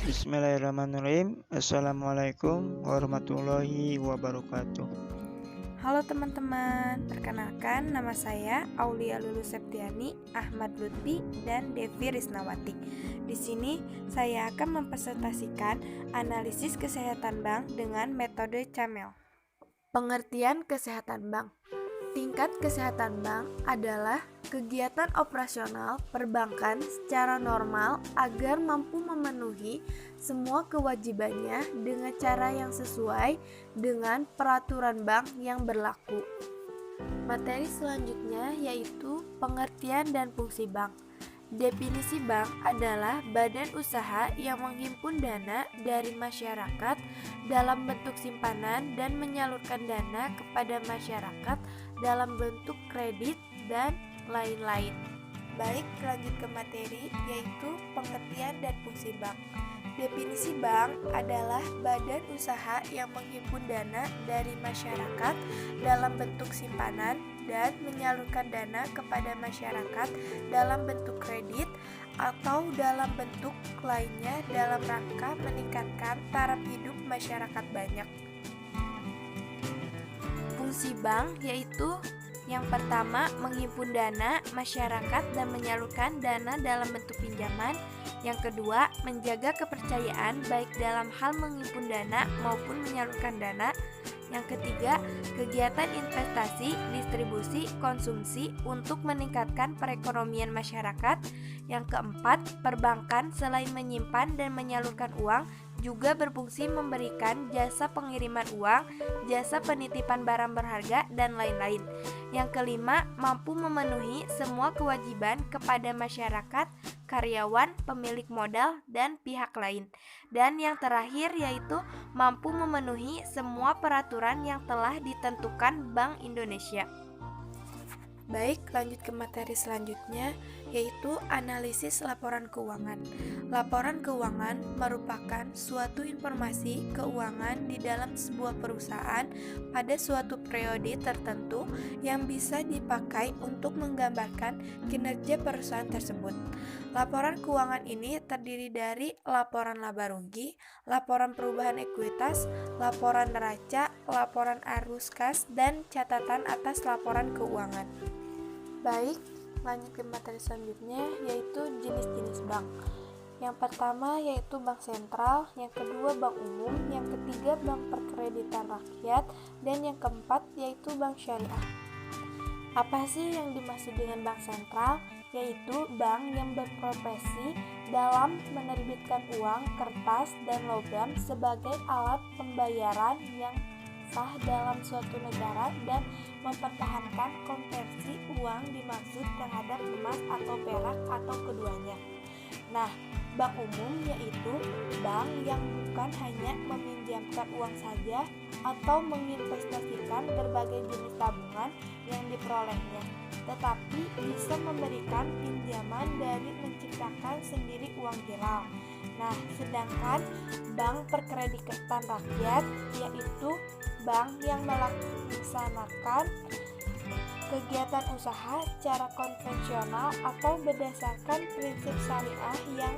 Bismillahirrahmanirrahim. Assalamualaikum warahmatullahi wabarakatuh. Halo teman-teman, perkenalkan nama saya Aulia Lulus Septiani, Ahmad Lutfi, dan Devi Risnawati. Di sini saya akan mempresentasikan analisis kesehatan bank dengan metode CAMEL. Pengertian kesehatan bank. Tingkat kesehatan bank adalah kegiatan operasional perbankan secara normal agar mampu memenuhi semua kewajibannya dengan cara yang sesuai dengan peraturan bank yang berlaku. Materi selanjutnya yaitu pengertian dan fungsi bank. Definisi bank adalah badan usaha yang menghimpun dana dari masyarakat dalam bentuk simpanan dan menyalurkan dana kepada masyarakat dalam bentuk kredit dan lain-lain. Baik, lanjut ke materi yaitu pengertian dan fungsi bank. Definisi bank adalah badan usaha yang menghimpun dana dari masyarakat dalam bentuk simpanan dan menyalurkan dana kepada masyarakat dalam bentuk kredit atau dalam bentuk lainnya dalam rangka meningkatkan taraf hidup masyarakat banyak. Fungsi bank yaitu yang pertama, menghimpun dana masyarakat dan menyalurkan dana dalam bentuk pinjaman. Yang kedua, menjaga kepercayaan baik dalam hal menghimpun dana maupun menyalurkan dana. Yang ketiga, kegiatan investasi, distribusi, konsumsi untuk meningkatkan perekonomian masyarakat. Yang keempat, perbankan selain menyimpan dan menyalurkan uang, juga berfungsi memberikan jasa pengiriman uang, jasa penitipan barang berharga, dan lain-lain. Yang kelima, mampu memenuhi semua kewajiban kepada masyarakat, karyawan, pemilik modal, dan pihak lain. Dan yang terakhir yaitu mampu memenuhi semua peraturan yang telah ditentukan Bank Indonesia. Baik, lanjut ke materi selanjutnya, yaitu analisis laporan keuangan. Laporan keuangan merupakan suatu informasi keuangan di dalam sebuah perusahaan pada suatu periode tertentu yang bisa dipakai untuk menggambarkan kinerja perusahaan tersebut. Laporan keuangan ini terdiri dari laporan laba rugi, laporan perubahan ekuitas, laporan neraca, laporan arus kas, dan catatan atas laporan keuangan. Baik, lanjut ke materi selanjutnya yaitu jenis-jenis bank. Yang pertama yaitu bank sentral, yang kedua bank umum, yang ketiga bank perkreditan rakyat, dan yang keempat yaitu bank syariah. Apa sih yang dimaksud dengan bank sentral? Yaitu bank yang berprofesi dalam menerbitkan uang, kertas, dan logam sebagai alat pembayaran yang sah dalam suatu negara dan mempertahankan konversi uang dimaksud terhadap emas atau perak atau keduanya. Nah, bank umum yaitu bank yang bukan hanya meminjamkan uang saja atau menginvestasikan berbagai jenis tabungan yang diperolehnya, tetapi bisa memberikan pinjaman dari menciptakan sendiri uang viral. Nah, sedangkan bank perkreditan rakyat yaitu bank yang melaksanakan kegiatan usaha secara konvensional atau berdasarkan prinsip syariah yang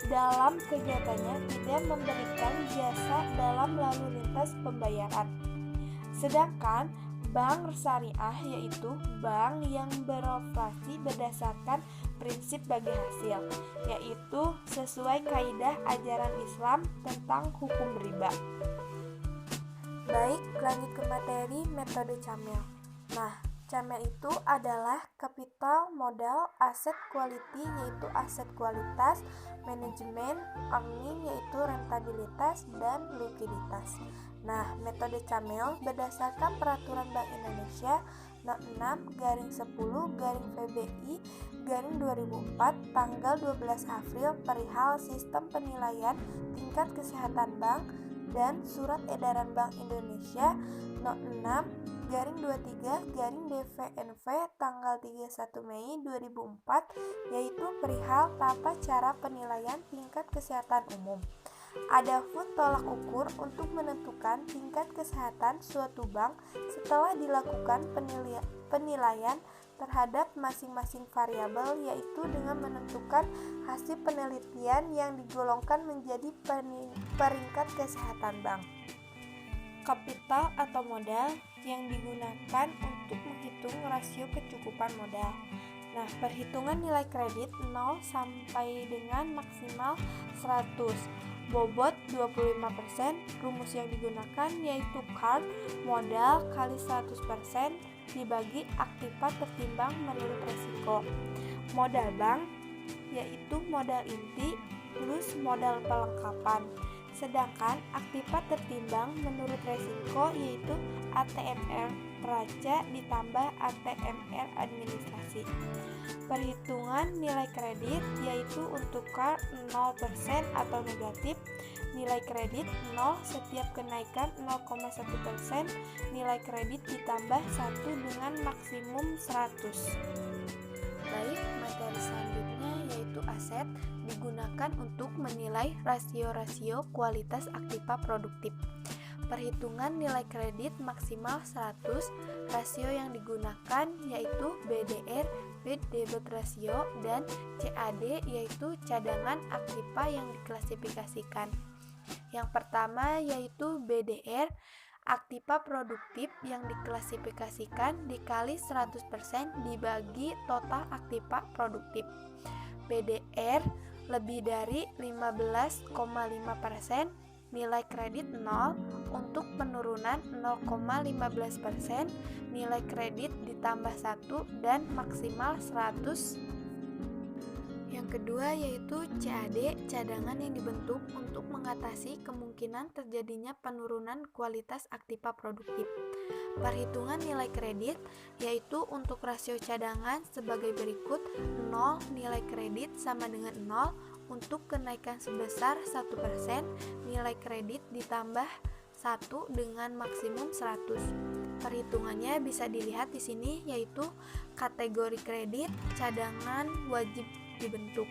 dalam kegiatannya tidak memberikan jasa dalam lalu lintas pembayaran. Sedangkan bank syariah yaitu bank yang beroperasi berdasarkan prinsip bagi hasil, yaitu sesuai kaidah ajaran Islam tentang hukum riba. Baik, lanjut ke materi metode CAMEL. Nah, CAMEL itu adalah capital, modal, aset quality yaitu aset kualitas, manajemen, earning yaitu rentabilitas, dan likuiditas. Nah, metode CAMEL berdasarkan peraturan Bank Indonesia No. 6/PBI/2004 tanggal 12 April perihal sistem penilaian tingkat kesehatan bank dan Surat Edaran Bank Indonesia No. 6/23/DVNV tanggal 31 Mei 2004 yaitu perihal tata cara penilaian tingkat kesehatan umum. Adapun tolak ukur untuk menentukan tingkat kesehatan suatu bank setelah dilakukan penilaian terhadap masing-masing variabel, yaitu dengan menentukan hasil penelitian yang digolongkan menjadi peringkat kesehatan bank. Kapital atau modal yang digunakan untuk menghitung rasio kecukupan modal. Nah, perhitungan nilai kredit 0 sampai dengan maksimal 100. Bobot 25%, rumus yang digunakan yaitu CARD, modal kali 100% dibagi aktiva tertimbang menurut resiko. Modal bank yaitu modal inti plus modal pelengkapan. Sedangkan aktiva tertimbang menurut resiko yaitu ATMR neraca ditambah ATMR administrasi. Perhitungan nilai kredit yaitu untuk CAR 0% atau negatif, nilai kredit 0 setiap kenaikan 0,1%, nilai kredit ditambah 1 dengan maksimum 100. Baik, materi selanjutnya yaitu aset digunakan untuk menilai rasio-rasio kualitas aktiva produktif. Perhitungan nilai kredit maksimal 100, rasio yang digunakan yaitu BDR, Bad Debit Ratio, dan CAD yaitu cadangan aktiva yang diklasifikasikan. Yang pertama yaitu BDR, aktiva produktif yang diklasifikasikan dikali 100% dibagi total aktiva produktif. BDR lebih dari 15,5%, nilai kredit 0, untuk penurunan 0,15%, nilai kredit ditambah 1 dan maksimal 100. Yang kedua yaitu CAD, cadangan yang dibentuk untuk mengatasi kemungkinan terjadinya penurunan kualitas aktiva produktif. Perhitungan nilai kredit yaitu untuk rasio cadangan sebagai berikut: 0 nilai kredit sama dengan 0, untuk kenaikan sebesar 1%, nilai kredit ditambah 1 dengan maksimum 100. Perhitungannya bisa dilihat di sini yaitu kategori kredit, cadangan wajib dibentuk.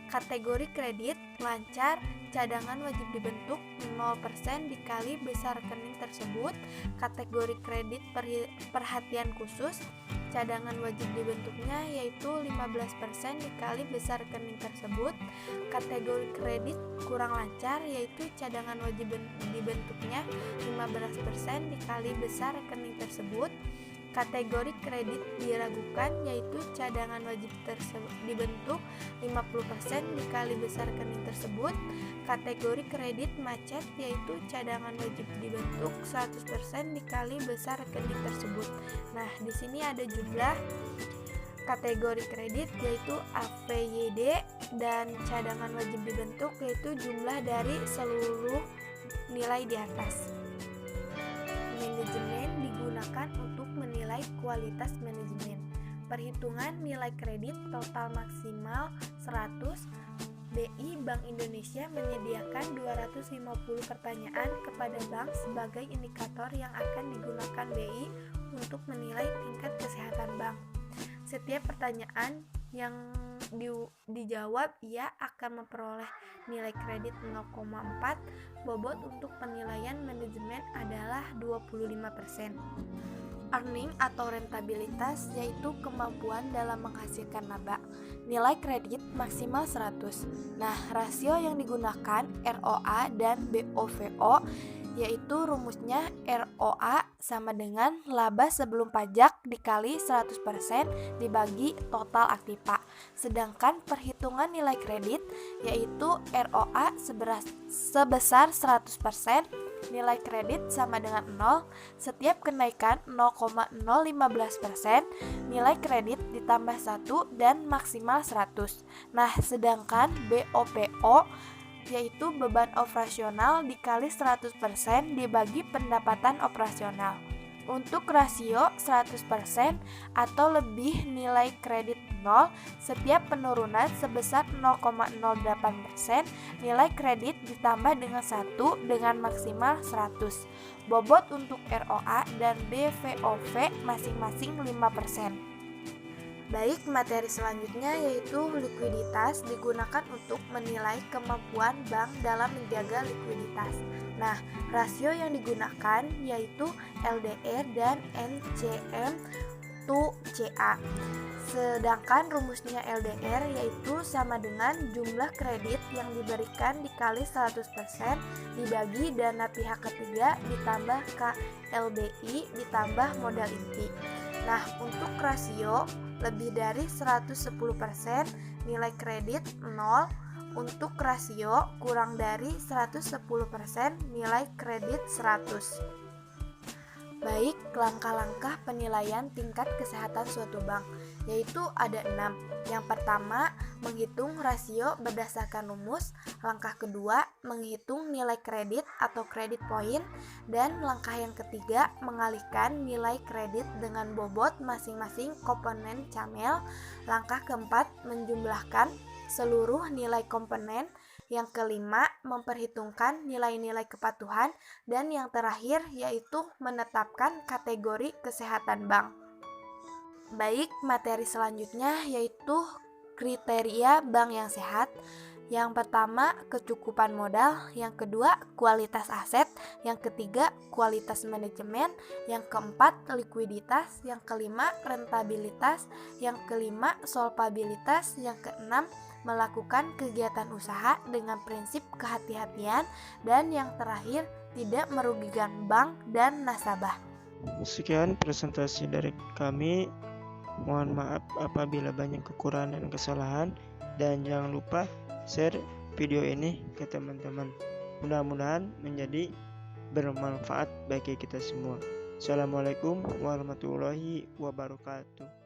Kategori kredit lancar, cadangan wajib dibentuk 0% dikali besar rekening tersebut. Kategori kredit perhatian khusus, cadangan wajib dibentuknya yaitu 15% dikali besar rekening tersebut. Kategori kredit kurang lancar yaitu cadangan wajib dibentuknya 15% dikali besar rekening tersebut. Kategori kredit diragukan yaitu cadangan wajib dibentuk 50% dikali besar rekening tersebut. Kategori kredit macet yaitu cadangan wajib dibentuk 100% dikali besar rekening tersebut. Nah, di sini ada jumlah kategori kredit yaitu AVYD dan cadangan wajib dibentuk yaitu jumlah dari seluruh nilai di atas. Manajemen digunakan untuk menilai kualitas manajemen. Perhitungan nilai kredit total maksimal 100. BI Bank Indonesia menyediakan 250 pertanyaan kepada bank sebagai indikator yang akan digunakan BI untuk menilai tingkat kesehatan bank. Setiap pertanyaan yang dijawab ia akan memperoleh nilai kredit 0,4. Bobot untuk penilaian manajemen adalah 25%. Earning atau rentabilitas yaitu kemampuan dalam menghasilkan laba. Nilai kredit maksimal 100. Nah, rasio yang digunakan ROA dan BOVO yaitu rumusnya ROA sama dengan laba sebelum pajak dikali 100% dibagi total aktiva. Sedangkan perhitungan nilai kredit yaitu ROA sebesar 100%, nilai kredit sama dengan 0, setiap kenaikan 0,015%, nilai kredit ditambah 1 dan maksimal 100. Nah, sedangkan BOPO yaitu beban operasional dikali 100% dibagi pendapatan operasional. Untuk rasio 100% atau lebih nilai kredit 0, setiap penurunan sebesar 0,08%, nilai kredit ditambah dengan 1 dengan maksimal 100. Bobot untuk ROA dan BVOV masing-masing 5%. Baik, materi selanjutnya yaitu likuiditas digunakan untuk menilai kemampuan bank dalam menjaga likuiditas. Nah, rasio yang digunakan yaitu LDR dan NCM yaitu CA. Sedangkan rumusnya LDR yaitu sama dengan jumlah kredit yang diberikan dikali 100% dibagi dana pihak ketiga ditambah KLBI ditambah modal inti. Nah, untuk rasio lebih dari 110% nilai kredit 0, untuk rasio kurang dari 110% nilai kredit 100. Baik, langkah-langkah penilaian tingkat kesehatan suatu bank, yaitu ada 6. Yang pertama, menghitung rasio berdasarkan rumus. Langkah kedua, menghitung nilai kredit atau kredit point. Dan langkah yang ketiga, mengalihkan nilai kredit dengan bobot masing-masing komponen camel. Langkah keempat, menjumlahkan seluruh nilai komponen. Yang kelima, memperhitungkan nilai-nilai kepatuhan. Dan yang terakhir yaitu menetapkan kategori kesehatan bank. Baik, materi selanjutnya yaitu kriteria bank yang sehat. Yang pertama, kecukupan modal. Yang kedua, kualitas aset. Yang ketiga, kualitas manajemen. Yang keempat, likuiditas. Yang kelima, rentabilitas. Yang kelima, solvabilitas. Yang keenam, melakukan kegiatan usaha dengan prinsip kehati-hatian. Dan yang terakhir, tidak merugikan bank dan nasabah. Sekian presentasi dari kami. Mohon maaf apabila banyak kekurangan dan kesalahan, dan jangan lupa share video ini ke teman-teman. Mudah-mudahan menjadi bermanfaat bagi kita semua. Assalamualaikum warahmatullahi wabarakatuh.